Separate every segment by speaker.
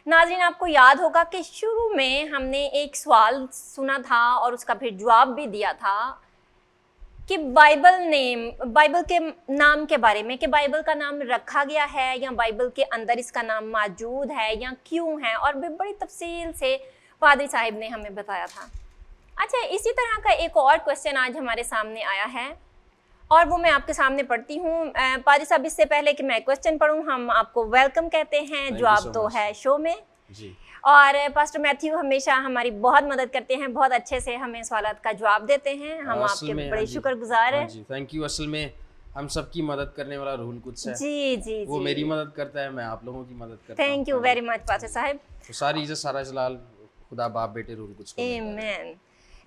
Speaker 1: ناظرین آپ کو یاد ہوگا کہ شروع میں ہم نے ایک سوال سنا تھا اور اس کا پھر جواب بھی دیا تھا کہ بائبل کے نام کے بارے میں، کہ بائبل کا نام رکھا گیا ہے یا بائبل کے اندر اس کا نام موجود ہے یا کیوں ہے، اور بھی بڑی تفصیل سے پادری صاحب نے ہمیں بتایا تھا۔ اچھا، اسی طرح کا ایک اور کویسچن آج ہمارے سامنے آیا ہے اور وہ میں آپ کے سامنے پڑھتی ہوں۔ پادری صاحب، اس سے پہلے کہ میں کویسچن پڑھوں، ہم آپ کو ویلکم کہتے ہیں جو آپ تو ہے شو میں
Speaker 2: جی،
Speaker 1: اور پاسٹر میتھیو ہمیشہ ہماری بہت مدد کرتے ہیں، بہت اچھے سے ہمیں سوالات کا جواب دیتے ہیں، ہم آپ کے بڑے شکر گزار ہیں۔
Speaker 2: جی تھینک یو۔ اصل میں ہم سب کی مدد کرنے والا روح القدس ہے،
Speaker 1: جی جی
Speaker 2: وہ میری مدد کرتا ہے، میں آپ لوگوں کی مدد کرتا ہوں۔
Speaker 1: Thank you very much pastor صاحب۔
Speaker 2: تو ساری عزت سارا جلال خدا باپ بیٹے روح القدس کو ملتا ہے۔
Speaker 1: آمین۔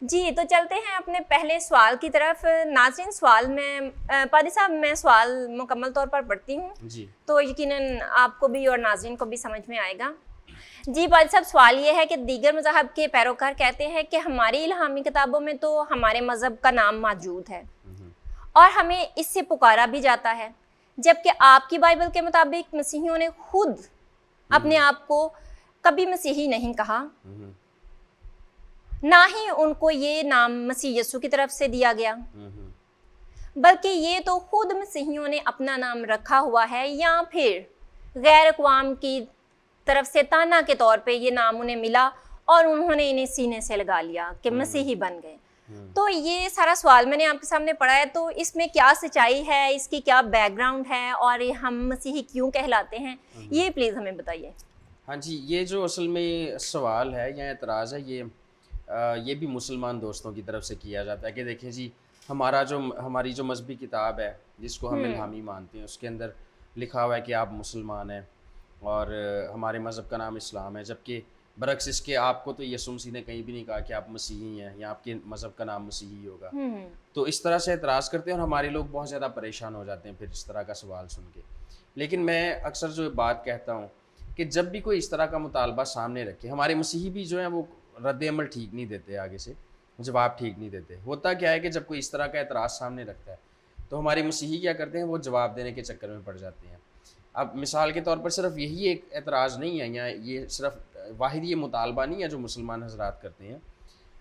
Speaker 1: جی تو چلتے ہیں اپنے پہلے سوال کی طرف۔ ناظرین، سوال میں پادری صاحب میں سوال مکمل طور پر پڑھتی ہوں
Speaker 2: جی
Speaker 1: تو یقیناً آپ کو بھی اور ناظرین کو بھی سمجھ میں آئے گا۔ جی پادری صاحب، سوال یہ ہے کہ دیگر مذاہب کے پیروکار کہتے ہیں کہ ہماری الہامی کتابوں میں تو ہمارے مذہب کا نام موجود ہے اور ہمیں اس سے پکارا بھی جاتا ہے، جبکہ آپ کی بائبل کے مطابق مسیحیوں نے خود اپنے آپ کو کبھی مسیحی نہیں کہا، نہ ہی ان کو یہ نام مسیح یسوع کی طرف سے دیا گیا، بلکہ یہ تو خود مسیحیوں نے اپنا نام رکھا ہوا ہے یا پھر غیر اقوام کی طرف سے تانا کے طور پہ یہ نام انہیں ملا اور انہوں نے انہیں سینے سے لگا لیا کہ مسیحی بن گئے۔ تو یہ سارا سوال میں نے آپ کے سامنے پڑھا ہے، تو اس میں کیا سچائی ہے، اس کی کیا بیک گراؤنڈ ہے اور ہم مسیحی کیوں کہلاتے ہیں، یہ پلیز ہمیں بتائیے۔
Speaker 2: ہاں جی، یہ جو اصل میں سوال ہے یا اعتراض ہے، یہ بھی مسلمان دوستوں کی طرف سے کیا جاتا ہے کہ دیکھیں جی، ہماری جو مذہبی کتاب ہے جس کو ہم الہامی مانتے ہیں، اس کے اندر لکھا ہوا ہے کہ آپ مسلمان ہیں اور ہمارے مذہب کا نام اسلام ہے، جبکہ برعکس اس کے آپ کو تو یسوع مسیح نے کہیں بھی نہیں کہا کہ آپ مسیحی ہیں یا آپ کے مذہب کا نام مسیحی ہوگا۔ تو اس طرح سے اعتراض کرتے ہیں اور ہمارے لوگ بہت زیادہ پریشان ہو جاتے ہیں پھر اس طرح کا سوال سن کے۔ لیکن میں اکثر جو بات کہتا ہوں کہ جب بھی کوئی اس طرح کا مطالبہ سامنے رکھے، ہمارے مسیحی بھی جو ہیں وہ رد عمل ٹھیک نہیں دیتے، آگے سے جواب ٹھیک نہیں دیتے۔ ہوتا کیا ہے کہ جب کوئی اس طرح کا اعتراض سامنے رکھتا ہے تو ہمارے مسیحی کیا کرتے ہیں، وہ جواب دینے کے چکر میں پڑ جاتے ہیں۔ اب مثال کے طور پر صرف یہی ایک اعتراض نہیں ہے یا یہ صرف واحد یہ مطالبہ نہیں ہے جو مسلمان حضرات کرتے ہیں،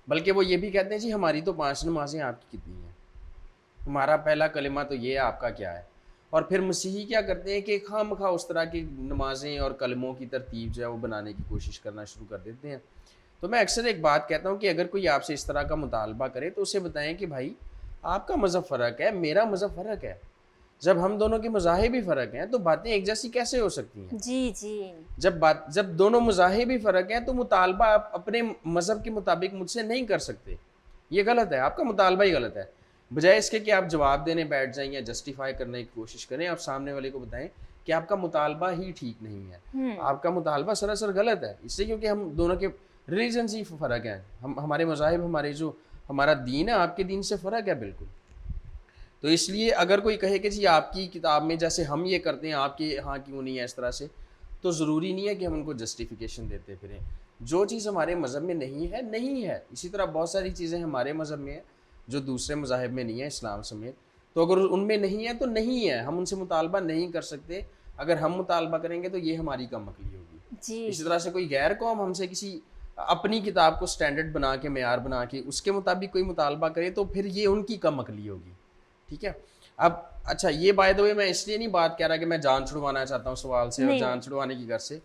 Speaker 2: بلکہ وہ یہ بھی کہتے ہیں جی ہماری تو 5 نمازیں آپ کی کتنی ہیں، ہمارا پہلا کلمہ تو یہ ہے، آپ کا کیا ہے؟ اور پھر مسیحی کیا کرتے ہیں کہ خواہ مخواہ اس طرح کی نمازیں اور کلموں کی ترتیب جو ہے وہ بنانے کی کوشش کرنا شروع کر دیتے ہیں۔ تو میں اکثر ایک بات کہتا ہوں کہ اگر کوئی آپ سے اس طرح کا مطالبہ کرے تو اسے بتائیں کہ بھائی آپ کا مذہب فرق ہے، میرا مذہب فرق ہے، جب ہم دونوں کے مذاہب بھی فرق ہیں تو باتیں ایک جیسی کیسے ہو سکتی ہیں؟
Speaker 1: جی جی،
Speaker 2: جب دونوں مذاہب بھی فرق ہیں تو مطالبہ آپ اپنے مذہب کے مطابق مجھ سے نہیں کر سکتے، یہ غلط ہے، آپ کا مطالبہ ہی غلط ہے۔ بجائے اس کے کہ آپ جواب دینے بیٹھ جائیں یا جسٹیفائی کرنے کی کوشش کریں، آپ سامنے والے کو بتائیں کہ آپ کا مطالبہ ہی ٹھیک نہیں ہے، آپ کا مطالبہ سراسر غلط ہے، اس سے کیونکہ ہم دونوں کے ریلیجنز ہی فرق ہیں، ہمارے مذاہب، ہمارا دین ہے آپ کے دین سے فرق ہے بالکل۔ تو اس لیے اگر کوئی کہے کہ جی آپ کی کتاب میں جیسے ہم یہ کرتے ہیں آپ کے ہاں کیوں نہیں ہے اس طرح سے، تو ضروری نہیں ہے کہ ہم ان کو جسٹیفیکیشن دیتے پھریں۔ جو چیز ہمارے مذہب میں نہیں ہے نہیں ہے، اسی طرح بہت ساری چیزیں ہمارے مذہب میں ہیں جو دوسرے مذاہب میں نہیں ہے، اسلام سمیت، تو اگر ان میں نہیں ہے تو نہیں ہے، ہم ان سے مطالبہ نہیں کر سکتے۔ اگر ہم مطالبہ کریں گے تو یہ ہماری کم عقلی ہوگی۔ اسی طرح سے کوئی غیر قوم ہم سے کسی اپنی کتاب کو سٹینڈرڈ بنا کے، معیار بنا کے اس کے مطابق کوئی مطالبہ کرے تو پھر یہ ان کی کم عقلی ہوگی، ٹھیک ہے۔ اب اچھا، یہ بائی دا وے میں اس لیے نہیں بات کہہ رہا کہ میں جان چھڑوانا چاہتا ہوں سوال سے اور جان چھڑوانے کی غرض سے،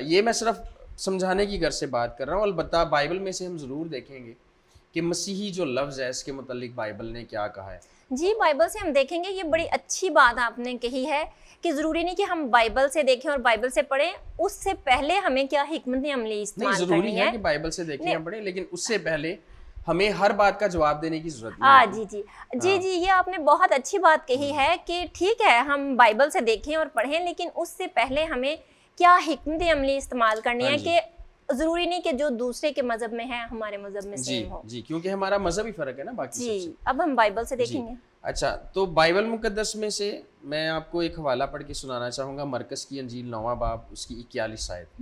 Speaker 2: یہ میں صرف سمجھانے کی غرض سے بات کر رہا ہوں۔ البتہ بائبل میں سے ہم ضرور دیکھیں گے کہ مسیحی جو لفظ ہے اس کے متعلق بائبل نے کیا کہا ہے۔
Speaker 1: جی بائبل سے ہم دیکھیں گے، یہ بڑی اچھی بات آپ نے کہی ہے کہ ضروری نہیں کہ ہم بائبل سے دیکھیں اور بائبل سے پڑھیں، اس سے پہلے ہمیں کیا حکمت عملی استعمال کرنی ہے۔
Speaker 2: ضروری ہے کہ بائبل سے دیکھیں یا پڑھیں، لیکن اس سے پہلے ہمیں ہر بات کا جواب دینے کی ضرورت نہیں ہے۔
Speaker 1: جی، یہ آپ نے بہت اچھی بات کہی ہے کہ ٹھیک ہے ہم بائبل سے دیکھیں اور پڑھیں، لیکن اس سے پہلے ہمیں کیا حکمت عملی استعمال کرنی ہے کہ ضروری نہیں کہ جو دوسرے کے مذہب میں ہے ہمارے مذہب میں سیم ہو۔
Speaker 2: جی، کیونکہ ہمارا مذہب ہی فرق ہے نا باقی سب سے۔
Speaker 1: اب ہم بائبل سے دیکھیں گے۔
Speaker 2: اچھا، تو بائبل مقدس میں سے میں آپ کو ایک حوالہ پڑھ کے سنانا چاہوں گا، مرکز کی انجیل 9واں باب اس کی 41 آیت۔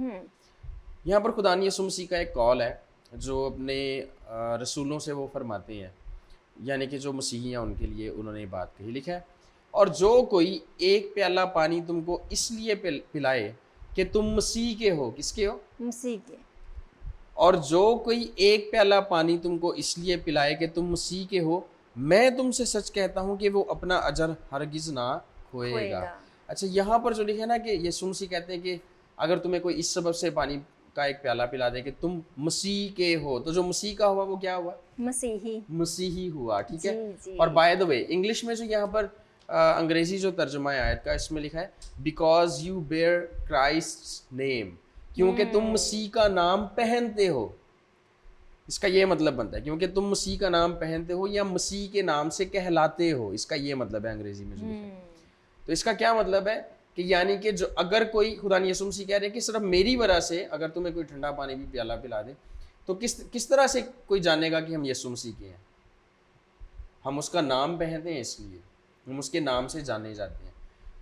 Speaker 2: یہاں پر خدا یسوع مسیح کا ایک قول ہے جو اپنے رسولوں سے وہ فرماتے ہیں، یعنی کہ جو مسیحی ہیں ان کے لیے انہوں نے یہ بات کہی، لکھا ہے، اور جو کوئی ایک پیالہ پانی تم کو اس لیے پلائے کہ تم مسیح کے ہو. کس کے ہو؟
Speaker 1: مسیح کے.
Speaker 2: اور جو کوئی ایک پیالہ پانی تم کو اس لیے پلائے کہ تم مسیح کے ہو, میں تم سے سچ کہتا ہوں کہ وہ اپنا اجر ہرگز نہ کھوئے گا. اچھا, یہاں پر جو لکھا ہے نا کہ یسوع مسیح کہتے ہیں کہ اگر تمہیں کوئی اس سبب سے پانی کا ایک پیالہ پلا دے کہ تم مسیح کے ہو, تو جو مسیح کا ہوا وہ کیا ہوا؟ مسیحی ہوا. ٹھیک ہے. اور بائی دا وے انگلش میں جو یہاں پر انگریزی جو ترجمہ ہے آیت کا, اس میں لکھا ہے بیکاز یو بیئر کرائسٹس نیم, کیونکہ تم مسیح کا نام پہنتے ہو. اس کا یہ مطلب بنتا ہے کیونکہ تم مسیح کا نام پہنتے ہو یا مسیح کے نام سے کہلاتے ہو. اس کا یہ مطلب ہے انگریزی میں جو لکھا ہے. تو اس کا کیا مطلب ہے کہ یعنی کہ جو اگر کوئی, خدا نے یسوع مسیح کہہ رہے ہیں کہ صرف میری وجہ سے اگر تمہیں کوئی ٹھنڈا پانی بھی پیالہ پلا دے تو کس طرح سے کوئی جانے گا کہ ہم یسوع مسیح کے ہیں؟ ہم اس کا نام پہنتے ہیں, اس لیے ہم اس کے نام سے جانے جاتے ہیں.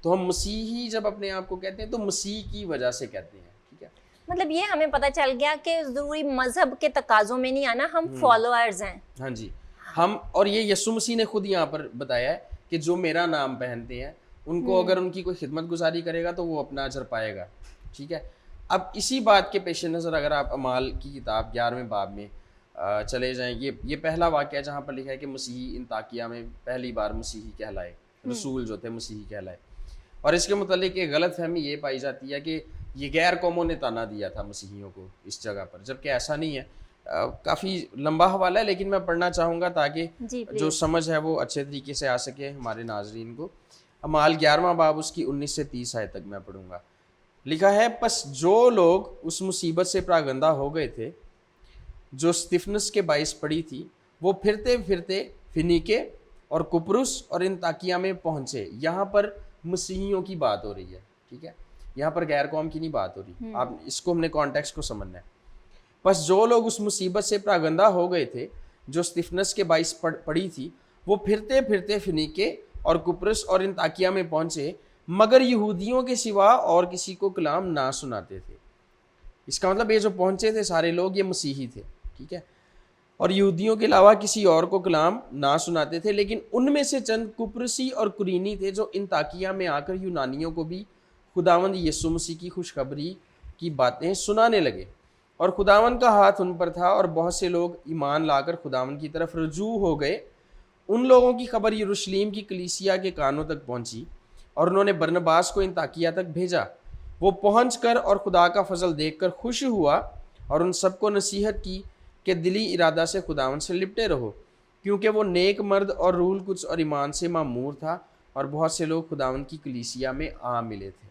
Speaker 2: تو ہم مسیحی جب اپنے آپ کو کہتے ہیں تو مسیح کی وجہ سے کہتے ہیں. ٹھیک ہے.
Speaker 1: مطلب یہ ہمیں پتہ چل گیا کہ ضروری مذہب کے تقاضوں میں نہیں آنا, ہم فالوورز ہیں.
Speaker 2: ہاں جی, ہم, اور یہ یسوع مسیح نے خود یہاں پر بتایا ہے کہ جو میرا نام پہنتے ہیں ان کو اگر ان کی کوئی خدمت گزاری کرے گا تو وہ اپنا اجر پائے گا. ٹھیک ہے. اب اسی بات کے پیش نظر اگر آپ اعمال کی کتاب 11ویں باب میں چلے جائیں, یہ پہلا واقعہ جہاں پر لکھا ہے کہ مسیحی انطاکیہ میں پہلی بار مسیحی کہلائے, رسول جو تھے مسیحی کہلائے. اور اس کے متعلق ایک غلط فہمی یہ پائی جاتی ہے کہ یہ غیر قوموں نے تانا دیا تھا مسیحیوں کو اس جگہ پر, جبکہ ایسا نہیں ہے. کافی لمبا حوالہ ہے لیکن میں پڑھنا چاہوں گا تاکہ جو سمجھ ہے وہ اچھے طریقے سے آ سکے ہمارے ناظرین کو. اعمال 11واں باب اس کی 19 سے 30 آیت تک میں پڑھوں گا. لکھا ہے, پس جو لوگ اس مصیبت سے پراگندہ ہو گئے تھے جو استفنس کے باعث پڑی تھی, وہ پھرتے پھرتے فنیکے اور کپروس اور انطاکیہ میں پہنچے. یہاں پر مسیحیوں کی بات ہو رہی ہے. ٹھیک ہے. یہاں پر غیر قوم کی نہیں بات ہو رہی. آپ اس کو ہم نے کانٹیکسٹ کو سمجھنا ہے. پس جو لوگ اس مصیبت سے پراگندہ ہو گئے تھے جو استفنس کے باعث پڑی تھی, وہ پھرتے پھرتے فنیکے اور کپرس اور انطاکیہ میں پہنچے, مگر یہودیوں کے سوا اور کسی کو کلام نہ سناتے تھے. اس کا مطلب یہ جو پہنچے تھے سارے لوگ یہ مسیحی تھے. ٹھیک ہے. اور یہودیوں کے علاوہ کسی اور کو کلام نہ سناتے تھے, لیکن ان میں سے چند کپرسی اور قرینی تھے جو انطاکیہ میں آ کر یونانیوں کو بھی خداوند یسوع مسیح کی خوشخبری کی باتیں سنانے لگے. اور خداوند کا ہاتھ ان پر تھا اور بہت سے لوگ ایمان لا کر خداوند کی طرف رجوع ہو گئے. ان لوگوں کی خبر یروشلیم کی کلیسیا کے کانوں تک پہنچی اور انہوں نے برنباس کو انطاکیہ تک بھیجا. وہ پہنچ کر اور خدا کا فضل دیکھ کر خوش ہوا اور ان سب کو نصیحت کی کہ دلی ارادہ سے خداوند سے لپٹے رہو, کیونکہ وہ نیک مرد اور رول کچھ اور ایمان سے معمور تھا, اور بہت سے لوگ خداوند کی کلیسیا میں آ ملے تھے.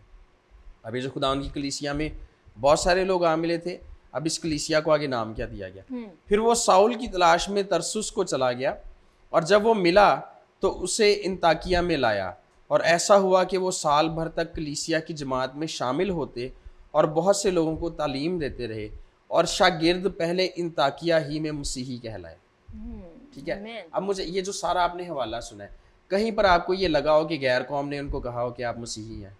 Speaker 2: اب یہ جو خداوند کی کلیسیا میں بہت سارے لوگ آ ملے تھے, اب اس کلیسیا کو آگے نام کیا دیا گیا. پھر وہ ساؤل کی تلاش میں ترسس کو چلا گیا, اور جب وہ ملا تو اسے انطاکیہ میں لایا, اور ایسا ہوا کہ وہ سال بھر تک کلیسیا کی جماعت میں شامل ہوتے اور بہت سے لوگوں کو تعلیم دیتے رہے, اور شاگرد پہلے انطاکیہ ہی میں مسیحی کہلائے. ٹھیک ہے. اب مجھے یہ جو سارا آپ نے حوالہ سنا ہے, کہیں پر آپ کو یہ لگا ہو کہ غیر قوم نے ان کو کہا ہو کہ آپ مسیحی ہیں؟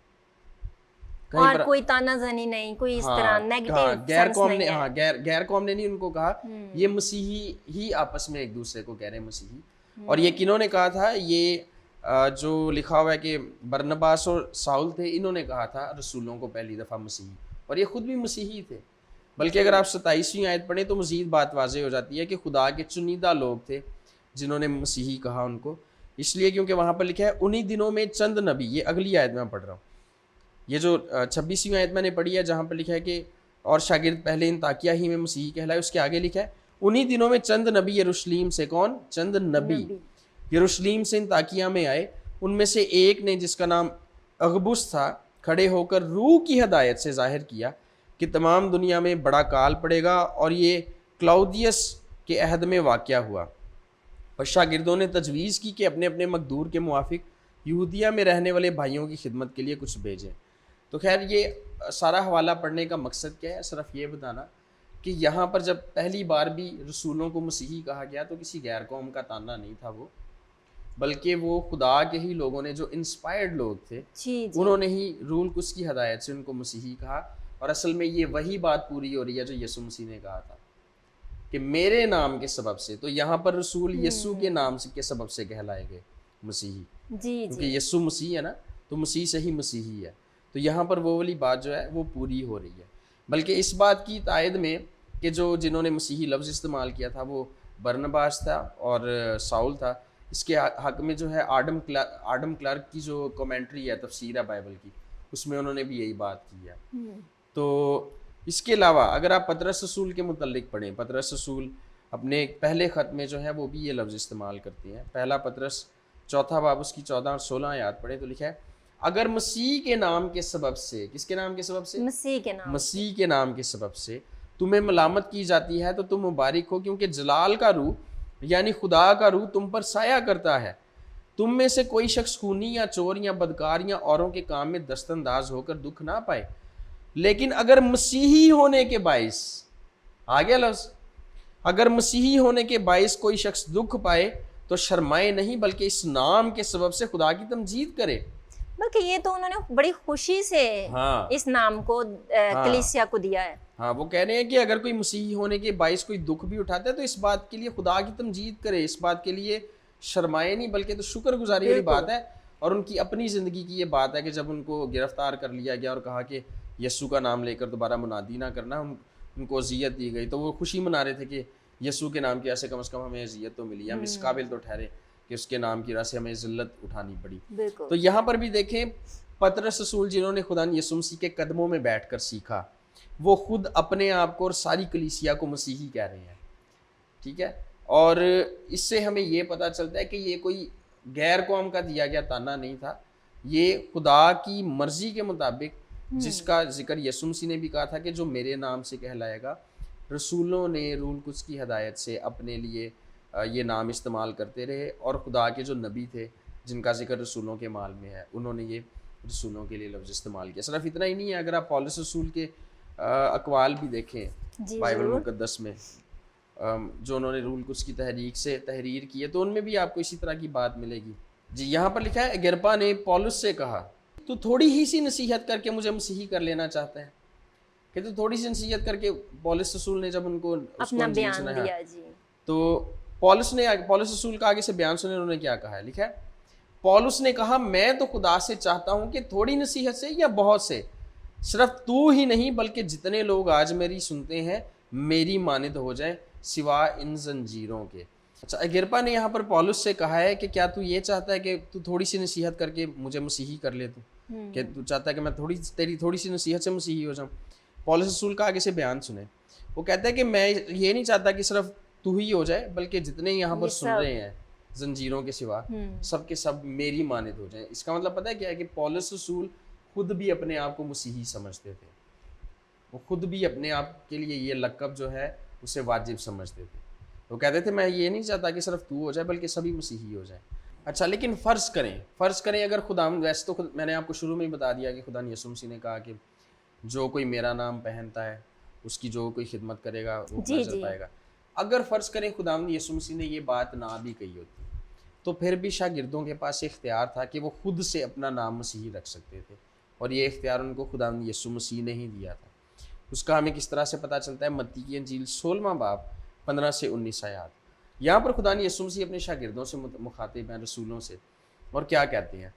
Speaker 1: اور کوئی تانا زنی نہیں, کوئی اس طرح نیگیٹو
Speaker 2: غیر قوم نے, ہاں غیر قوم نے نہیں ان کو کہا, یہ مسیحی ہی آپس میں ایک دوسرے کو کہہ رہے ہیں مسیحی. اور یہ کنہوں نے کہا تھا؟ یہ جو لکھا ہوا ہے کہ برنباس اور ساؤل تھے, انہوں نے کہا تھا رسولوں کو پہلی دفعہ مسیحی, اور یہ خود بھی مسیحی تھے. بلکہ اگر آپ 27ویں آیت پڑھیں تو مزید بات واضح ہو جاتی ہے کہ خدا کے چنیدہ لوگ تھے جنہوں نے مسیحی کہا ان کو, اس لیے کیونکہ وہاں پر لکھا ہے انہی دنوں میں چند نبی. یہ اگلی آیت میں پڑھ رہا ہوں, یہ جو 26ویں آیت میں نے پڑھی ہے جہاں پر لکھا ہے کہ اور شاگرد پہلے انطاکیہ ہی میں مسیحی کہلائے, اس کے آگے لکھا ہے انہی دنوں میں چند نبی یروشلیم سے, کون؟ چند نبی یروشلیم سے انطاکیہ میں آئے. ان میں سے ایک نے جس کا نام اغبس تھا کھڑے ہو کر روح کی ہدایت سے ظاہر کیا کہ تمام دنیا میں بڑا کال پڑے گا, اور یہ کلاؤدیس کے عہد میں واقع ہوا. اور شاگردوں نے تجویز کی کہ اپنے اپنے مقدور کے موافق یہودیہ میں رہنے والے بھائیوں کی خدمت کے لیے کچھ بھیجیں. تو خیر یہ سارا حوالہ پڑھنے کا مقصد کیا ہے؟ صرف یہ بتانا کہ یہاں پر جب پہلی بار بھی رسولوں کو مسیحی کہا گیا تو کسی غیر قوم کا تانا نہیں تھا وہ, بلکہ وہ خدا کے ہی لوگوں نے جو انسپائرڈ لوگ تھے انہوں نے ہی رول کس کی ہدایت سے ان کو مسیحی کہا. اور اصل میں یہ وہی بات پوری ہو رہی ہے جو یسوع مسیح نے کہا تھا کہ میرے نام کے سبب سے. تو یہاں پر رسول یسوع کے نام کے سبب سے کہلائے گئے مسیحی, کیونکہ یسوع مسیح ہے نا, تو مسیح سے ہی مسیحی ہے. تو یہاں پر وہ والی بات جو ہے وہ پوری ہو رہی ہے. بلکہ اس بات کی تائید میں کہ جنہوں نے مسیحی لفظ استعمال کیا تھا وہ برنباس تھا اور ساؤل تھا، اس کے حق میں جو ہے آڈم کلارک کی جو کومنٹری ہے، تفسیر ہے بائبل کی، اس میں انہوں نے بھی یہی بات کی ہے. تو اس کے علاوہ اگر آپ پطرس رسول کے متعلق پڑھیں، پطرس رسول اپنے پہلے خط میں جو ہے وہ بھی یہ لفظ استعمال کرتے ہیں. پہلا پطرس 4 باب اس کی 14 اور 16 آیات پڑھیں تو لکھا ہے، اگر مسیح کے نام کے سبب سے، کس کے نام کے سبب سے؟ مسیح کے نام کے سبب سے تمہیں ملامت کی جاتی ہے تو تم مبارک ہو، کیونکہ جلال کا روح یعنی خدا کا روح تم پر سایہ کرتا ہے. تم میں سے کوئی شخص خونی یا چور یا بدکار یا اوروں کے کام میں دست انداز ہو کر دکھ نہ پائے، لیکن اگر مسیحی ہونے کے باعث، آگے لفظ، اگر مسیحی ہونے کے باعث کوئی شخص دکھ پائے تو شرمائے نہیں، بلکہ اس نام کے سبب سے خدا کی تمجید کرے.
Speaker 1: بلکہ یہ تو انہوں نے بڑی خوشی سے اس نام کو کلیسیا کو دیا ہے.
Speaker 2: ہاں، وہ کہہ رہے ہیں کہ اگر کوئی مسیحی ہونے کے باعث کوئی دکھ بھی اٹھاتا ہے تو اس بات کے لیے خدا کی تمجید کرے، اس بات کے لیے شرمائے نہیں، بلکہ تو شکر گزاری والی بات ہے. اور ان کی اپنی زندگی کی یہ بات ہے کہ جب ان کو گرفتار کر لیا گیا اور کہا کہ یسوع کا نام لے کر دوبارہ منادی نہ کرنا، ان کو اذیت دی گئی، تو وہ خوشی منا رہے تھے کہ یسوع کے نام کی وجہ سے کم از کم ہمیں اذیت تو ملی، ہم اس قابل تو ٹھہرے کہ اس کے نام کی وجہ سے ہمیں ذلت اٹھانی پڑی. تو یہاں پر بھی دیکھیں پطرس رسول جنہوں نے خدا یسوع مسیح کے قدموں میں بیٹھ کر سیکھا، وہ خود اپنے آپ کو اور ساری کلیسیا کو مسیحی کہہ رہے ہیں. ٹھیک ہے، اور اس سے ہمیں یہ پتہ چلتا ہے کہ یہ کوئی غیر قوم کا دیا گیا تانا نہیں تھا، یہ خدا کی مرضی کے مطابق، جس کا ذکر یسوع مسیح نے بھی کہا تھا کہ جو میرے نام سے کہلائے گا. رسولوں نے روح القدس کی ہدایت سے اپنے لیے یہ نام استعمال کرتے رہے، اور خدا کے جو نبی تھے جن کا ذکر رسولوں کے مال میں ہے، انہوں نے یہ رسولوں کے لیے لفظ استعمال کیا. صرف اتنا ہی نہیں ہے، اگر آپ پولس رسول کے اقوال بھی دیکھیں بائبل مقدس میں، جو انہوں نے روح القدس کی تحریک سے تحریر کی ہے، تو ان میں بھی آپ کو اسی طرح کی بات ملے گی. جی، یہاں پر لکھا ہے اگرپا نے پولس سے کہا، تو تھوڑی ہی سی نصیحت کر کے مجھے مسیحی کر لینا چاہتا ہے. کہ تو تھوڑی سی نصیحت کر کے پولس رسول نے جب ان کو
Speaker 1: اپنا بیان دیا،
Speaker 2: تو پولس رسول کا آگے سے بیان سنے، انہوں نے کیا کہا ہے، لکھا ہے پولس نے کہا، میں تو خدا سے چاہتا ہوں کہ تھوڑی نصیحت سے یا بہت سے، صرف تو ہی نہیں بلکہ جتنے لوگ آج میری سنتے ہیں میری مانند ہو جائیں، سوا ان زنجیروں کے. اچھا، اگرپا نے یہاں پر پولس سے کہا ہے کہ کیا تو یہ چاہتا ہے کہ تو تھوڑی سی نصیحت کر کے مجھے مسیحی کر لے، کہ تو چاہتا ہے کہ میں تیری تھوڑی سی نصیحت سے مسیحی ہو جاؤں. پولس رسول کا آگے سے بیان سنیں، وہ کہتا ہے کہ میں یہ نہیں چاہتا کہ صرف تو ہی ہو جائے، بلکہ جتنے یہاں پر سن رہے ہیں زنجیروں کے سوا، سب کے سب میری مانند ہو جائیں. اس کا مطلب پتہ ہے کیا ہے کہ پولس رسول خود بھی اپنے آپ کو مسیحی سمجھتے تھے، وہ خود بھی اپنے آپ کے لیے یہ لقب جو ہے اسے واجب سمجھتے تھے. وہ کہتے تھے میں یہ نہیں چاہتا کہ صرف تو ہو جائے بلکہ سبھی مسیحی ہو جائیں. اچھا، لیکن فرض کریں اگر خدا، ویسے تو میں نے آپ کو شروع میں ہی بتا دیا کہ خدا یسوع مسیح نے کہا کہ جو کوئی میرا نام پہنتا ہے اس کی جو کوئی خدمت کرے گا وہ نظر پائے گا. اگر فرض کریں خدا یسوع مسیح نے یہ بات نہ بھی کہی ہوتی تو پھر بھی شاگردوں کے پاس اختیار تھا کہ وہ خود سے اپنا نام مسیحی رکھ سکتے تھے، اور یہ اختیار ان کو خدا یسوع مسیح نے ہی دیا تھا. اس کا ہمیں کس طرح سے پتہ چلتا ہے؟ متی کی انجیل 16 باب 15 سے 19 آیات. یہاں پر خدا یسوع مسیح اپنے شاگردوں سے مخاطب ہیں، رسولوں سے، اور کیا کہتے ہیں؟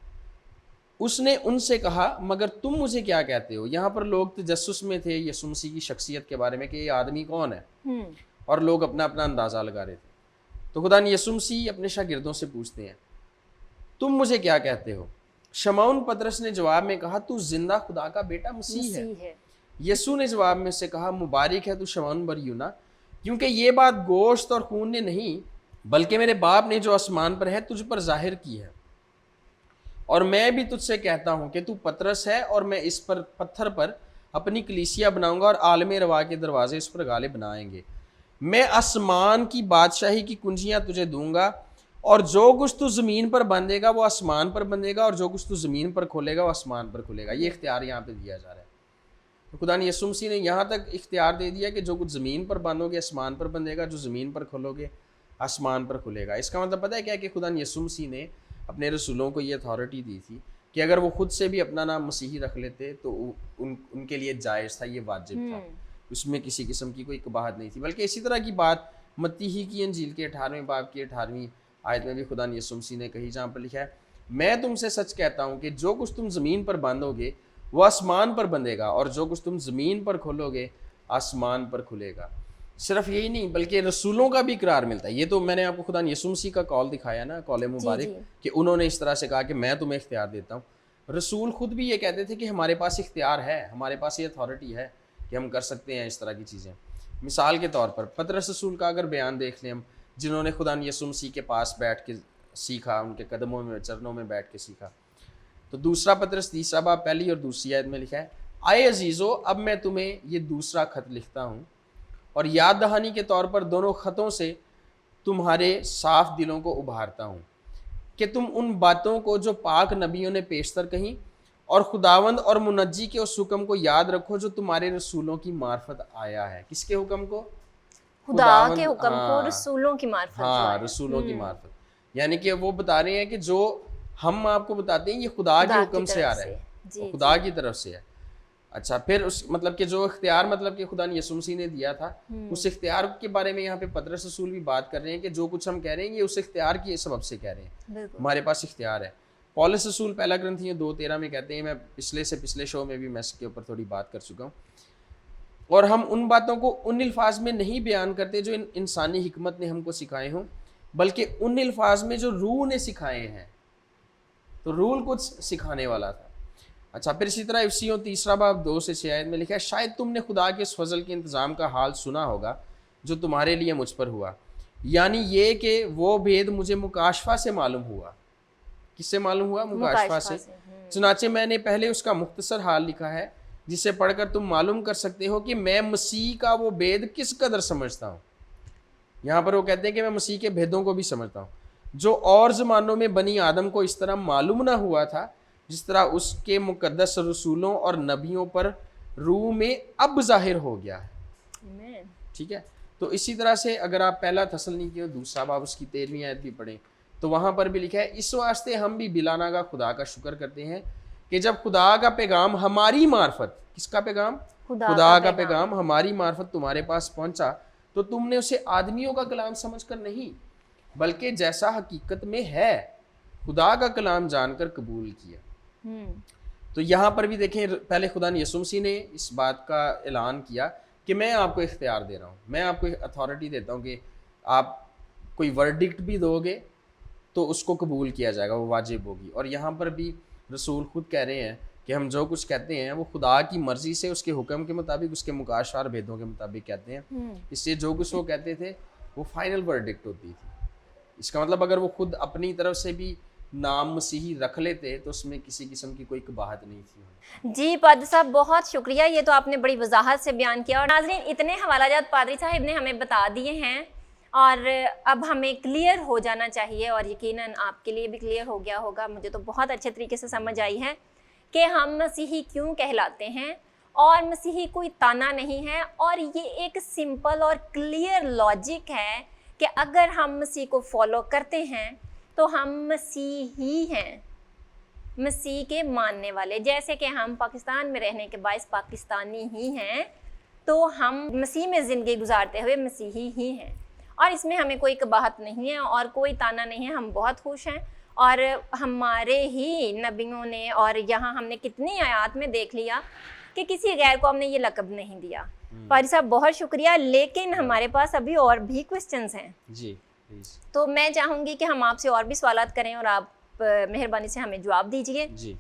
Speaker 2: اس نے ان سے کہا، مگر تم مجھے کیا کہتے ہو؟ یہاں پر لوگ تجسس میں تھے یسوع مسیح کی شخصیت کے بارے میں کہ یہ آدمی کون ہے، اور لوگ اپنا اپنا اندازہ لگا رہے تھے. تو خدا یسوع مسیح اپنے شاگردوں سے پوچھتے ہیں، تم مجھے کیا کہتے ہو؟ شمعون پطرس نے جواب میں کہا، تو زندہ خدا کا بیٹا مسیح ہے. یسوع نے جواب میں سے کہا، مبارک ہے تو شمعون بر یونا، کیونکہ یہ بات گوشت اور خون نے نہیں بلکہ میرے باپ نے جو آسمان پر ہے تجھ پر ظاہر کی ہے. اور میں بھی تجھ سے کہتا ہوں کہ تو پطرس ہے، اور میں اس پر پتھر پر اپنی کلیسیا بناؤں گا، اور عالم روا کے دروازے اس پر غالب بنائیں گے. میں آسمان کی بادشاہی کی کنجیاں تجھے دوں گا، اور جو کچھ تو زمین پر باندھے گا وہ آسمان پر بندھے گا، اور جو کچھ تو زمین پر کھولے گا وہ آسمان پر کھولے گا. یہ اختیار یہاں پہ دیا جا رہا ہے. تو خدا یسوع مسیح نے یہاں تک اختیار دے دیا کہ جو کچھ زمین پر باندھو گے آسمان پر بندھے گا، جو زمین پر کھولو گے آسمان پر کھلے گا. اس کا مطلب پتہ ہے کیا ہے کہ خدا یسوع مسیح نے اپنے رسولوں کو یہ اتھارٹی دی تھی کہ اگر وہ خود سے بھی اپنا نام مسیحی رکھ لیتے تو ان کے لیے جائز تھا، یہ واجب تھا، اس میں کسی قسم کی کوئی قباحت نہیں تھی. بلکہ اسی طرح کی بات متی ہی کی انجیل کے 18ویں باب کی 18ویں آیت میں بھی خدا یسوع مسیح نے کہی، جہاں پر لکھا ہے، میں تم سے سچ کہتا ہوں کہ جو کچھ تم زمین پر باندھو گے وہ آسمان پر بندھے گا اور جو کچھ تم زمین پر کھولو گے آسمان پر کھلے گا۔ صرف یہی نہیں بلکہ رسولوں کا بھی اقرار ملتا ہے۔ یہ تو میں نے آپ کو خدا یسوع مسیح کا کال دکھایا نا، کال مبارک، کہ انہوں نے اس طرح سے کہا کہ میں تمہیں اختیار دیتا ہوں۔ رسول خود بھی یہ کہتے تھے کہ ہمارے پاس اختیار ہے، ہمارے پاس یہ اتھارٹی ہے کہ ہم کر سکتے ہیں اس طرح کی چیزیں۔ مثال کے طور پر پطرس رسول کا اگر بیان دیکھ لیں ہم، جنہوں نے خدا یسوع مسیح کے پاس بیٹھ کے سیکھا، ان کے قدموں میں چرنوں میں بیٹھ کے سیکھا، تو دوسرا پطرس 3 باب پہلی اور دوسری آیت میں لکھا ہے، آئے عزیزو اب میں تمہیں یہ دوسرا خط لکھتا ہوں اور یاد دہانی کے طور پر دونوں خطوں سے تمہارے صاف دلوں کو ابھارتا ہوں کہ تم ان باتوں کو جو پاک نبیوں نے پیشتر کہیں اور خداوند اور منجی کے اس حکم کو یاد رکھو جو تمہارے رسولوں کی معرفت آیا ہے۔ کس کے حکم کو؟
Speaker 1: خدا کے حکم کو، رسولوں کی معرفت۔
Speaker 2: ہاں، رسولوں کی معرفت، یعنی کہ وہ بتا رہے ہیں کہ جو ہم آپ کو بتاتے ہیں یہ خدا کے حکم سے آ رہا ہے، خدا کی طرف سے ہے۔ اچھا، پھر اس مطلب کہ جو اختیار مطلب کہ خدا نے یسوع مسیح نے دیا تھا، اس اختیار کے بارے میں یہاں پہ پطرس رسول بھی بات کر رہے ہیں کہ جو کچھ ہم کہہ رہے ہیں یہ اس اختیار کی سبب سے کہہ رہے ہیں، ہمارے پاس اختیار ہے۔ پولس رسول پہلا کرنتھیوں 2:13 میں کہتے ہیں، میں پچھلے شو میں بھی میں اس کے اوپر تھوڑی بات کر چکا ہوں، اور ہم ان باتوں کو ان الفاظ میں نہیں بیان کرتے جو انسانی حکمت نے ہم کو سکھائے ہوں، بلکہ ان الفاظ میں جو روح نے سکھائے ہیں۔ تو روح کچھ سکھانے والا تھا۔ اچھا، پھر اسی طرح افسیوں 3 باب 2 سے 6 آیت میں لکھا ہے، شاید تم نے خدا کے اس فضل کے انتظام کا حال سنا ہوگا جو تمہارے لیے مجھ پر ہوا، یعنی یہ کہ وہ بھید مجھے مکاشفہ سے معلوم ہوا۔ کس سے معلوم ہوا؟ مکاشفہ سے۔ چنانچہ میں نے پہلے اس کا مختصر حال لکھا ہے جسے پڑھ کر تم معلوم کر سکتے ہو کہ میں مسیح کا وہ بھید کس قدر سمجھتا ہوں۔ یہاں پر وہ کہتے ہیں کہ میں مسیح کے بھیدوں کو بھی سمجھتا ہوں، جو اور زمانوں میں بنی آدم کو اس طرح معلوم نہ ہوا تھا جس طرح اس کے مقدس رسولوں اور نبیوں پر روح میں اب ظاہر ہو گیا ہے۔ ٹھیک ہے، تو اسی طرح سے اگر آپ پہلا تسلنیکیوں 2 باب اس کی 13ویں آیت بھی پڑھیں تو وہاں پر بھی لکھا ہے، اس واسطے ہم بھی بلا ناگا خدا کا شکر کرتے ہیں کہ جب خدا کا پیغام ہماری معرفت، کس کا پیغام؟ خدا کا پیغام ہماری معرفت تمہارے پاس پہنچا تو تم نے اسے آدمیوں کا کلام سمجھ کر نہیں بلکہ جیسا حقیقت میں ہے خدا کا کلام جان کر قبول کیا۔ تو یہاں پر بھی دیکھیں، پہلے خدا نے یسوع مسیح نے اس بات کا اعلان کیا کہ میں آپ کو اختیار دے رہا ہوں، میں آپ کو اتھارٹی دیتا ہوں کہ آپ کوئی ورڈکٹ بھی دو گے تو اس کو قبول کیا جائے گا، وہ واجب ہوگی۔ اور یہاں پر بھی رسول خود کہہ رہے ہیں کہ ہم جو کچھ کہتے ہیں وہ خدا کی مرضی سے، اس کے حکم کے مطابق، اس کے مکاشفہ بھیدوں کے مطابق کہتے ہیں، اس لیے جو کچھ وہ کہتے تھے وہ فائنل ورڈکٹ ہوتی تھی۔ اس کا مطلب اگر وہ خود اپنی طرف سے بھی نام مسیحی رکھ لیتے تو اس میں کسی قسم کی کوئی قباحت نہیں تھی۔
Speaker 1: جی پادری صاحب بہت شکریہ، یہ تو آپ نے بڑی وضاحت سے بیان کیا، اور ناظرین اتنے حوالہ جات پادری صاحب نے ہمیں بتا دیے ہیں اور اب ہمیں کلیئر ہو جانا چاہیے، اور یقیناً آپ کے لیے بھی کلیئر ہو گیا ہوگا، مجھے تو بہت اچھے طریقے سے سمجھ آئی ہے کہ ہم مسیحی کیوں کہلاتے ہیں، اور مسیحی کوئی تانا نہیں ہے، اور یہ ایک سمپل اور کلیئر لاجک ہے کہ اگر ہم مسیح کو فالو کرتے ہیں تو ہم مسیحی ہیں، مسیح کے ماننے والے، جیسے کہ ہم پاکستان میں رہنے کے باعث پاکستانی ہی ہیں، تو ہم مسیح میں زندگی گزارتے ہوئے مسیحی ہی ہیں، اور اس میں ہمیں کوئی قباحت نہیں ہے اور کوئی تانا نہیں ہے، ہم بہت خوش ہیں۔ اور ہمارے ہی نبیوں نے، اور یہاں ہم نے کتنی آیات میں دیکھ لیا کہ کسی غیر کو ہم نے یہ لقب نہیں دیا۔ پادری صاحب بہت شکریہ، لیکن ہمارے پاس ابھی اور بھی کوسچنز ہیں
Speaker 2: جی پلیز،
Speaker 1: تو میں چاہوں گی کہ ہم آپ سے اور بھی سوالات کریں اور آپ مہربانی سے ہمیں جواب دیجیے۔
Speaker 2: جی